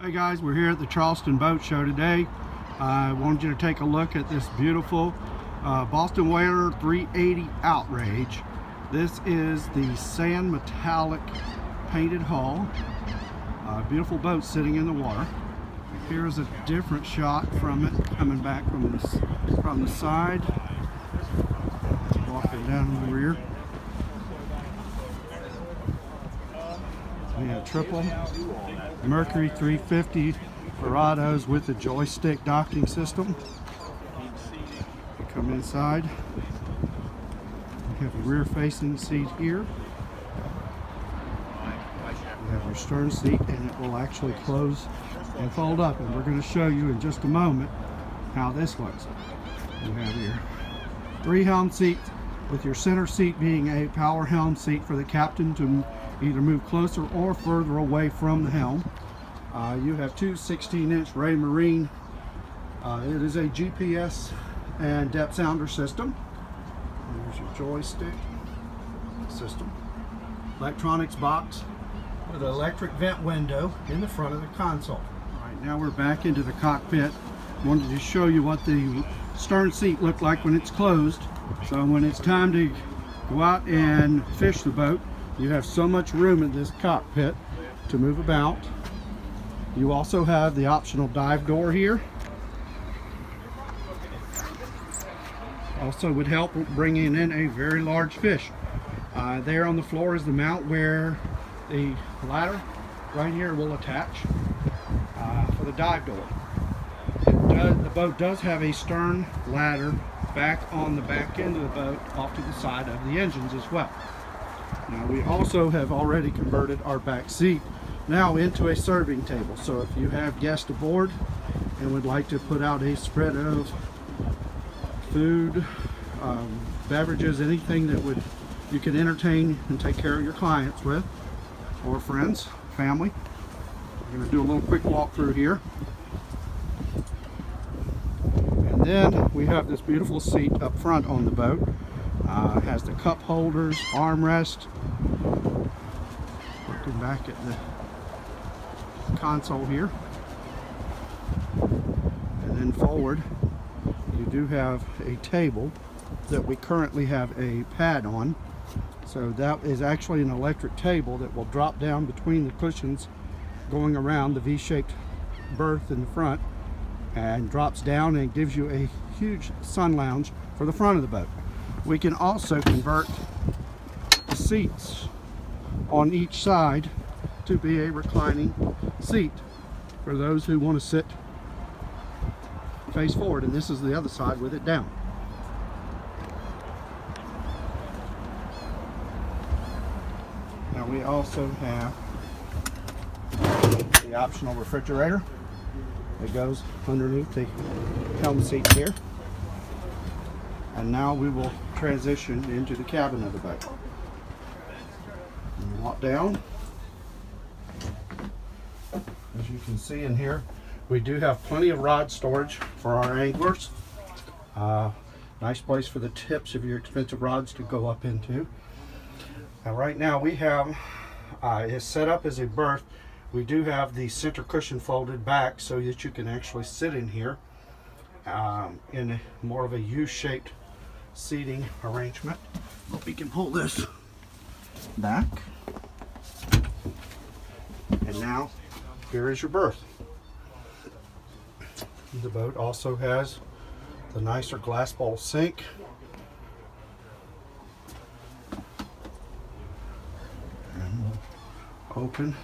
Hey guys, we're here at the Charleston Boat Show today. I wanted you to take a look at this beautiful Boston Whaler 380 Outrage. This is the sand metallic painted hull. Beautiful boat sitting in the water. Here's a different shot from it, coming back from the side, walking down in the rear. We have triple Mercury 350 Verados with the joystick docking system. You come inside. You have a rear facing seat here. You have your stern seat, and it will actually close and fold up, and we're going to show you in just a moment how this looks. You have your 3 helm seats, with your center seat being a power helm seat for the captain to either move closer or further away from the helm. You have two 16-inch Marine. It is a GPS and depth sounder system. There's your joystick system. Electronics box with an electric vent window in the front of the console. All right, now we're back into the cockpit. Wanted to show you what the stern seat looked like when it's closed. So when it's time to go out and fish the boat, you have so much room in this cockpit to move about. You also have the optional dive door here. Also would help bringing in a very large fish. There on the floor is the mount where the ladder right here will attach for the dive door. The boat does have a stern ladder back on the back end of the boat off to the side of the engines as well. Now we also have already converted our back seat now into a serving table. So if you have guests aboard and would like to put out a spread of food, beverages, anything that you can entertain and take care of your clients with, or friends, family. We're going to do a little quick walk through here. And then we have this beautiful seat up front on the boat. Has the cup holders, armrest. Looking back at the console here. And then forward, you do have a table that we currently have a pad on. So that is actually an electric table that will drop down between the cushions going around the V-shaped berth in the front, and drops down and gives you a huge sun lounge for the front of the boat. We can also convert the seats on each side to be a reclining seat for those who want to sit face forward, and this is the other side with it down. Now we also have the optional refrigerator that goes underneath the helm seat here. And now we will transition into the cabin of the boat. And walk down. As you can see in here, we do have plenty of rod storage for our anglers. Nice place for the tips of your expensive rods to go up into. Now right now we have, it's set up as a berth. We do have the center cushion folded back so that you can actually sit in here in more of a U-shaped seating arrangement. Hope we can pull this back. And now here is your berth. The boat also has the nicer glass bowl sink. And we'll open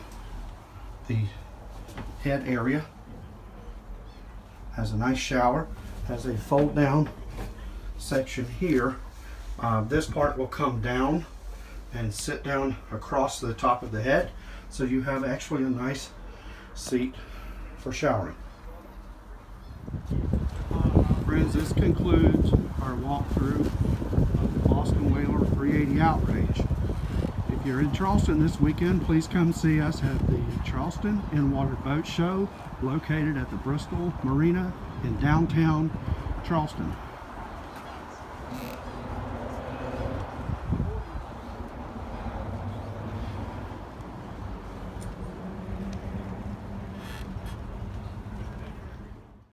the head area. Has a nice shower. Has a fold down section here. This part will come down and sit down across the top of the head, so you have actually a nice seat for showering. Friends, this concludes our walkthrough of the Boston Whaler 380 Outrage. If you're in Charleston this weekend, please come see us at the Charleston In-Water Boat Show, located at the Bristol Marina in downtown Charleston.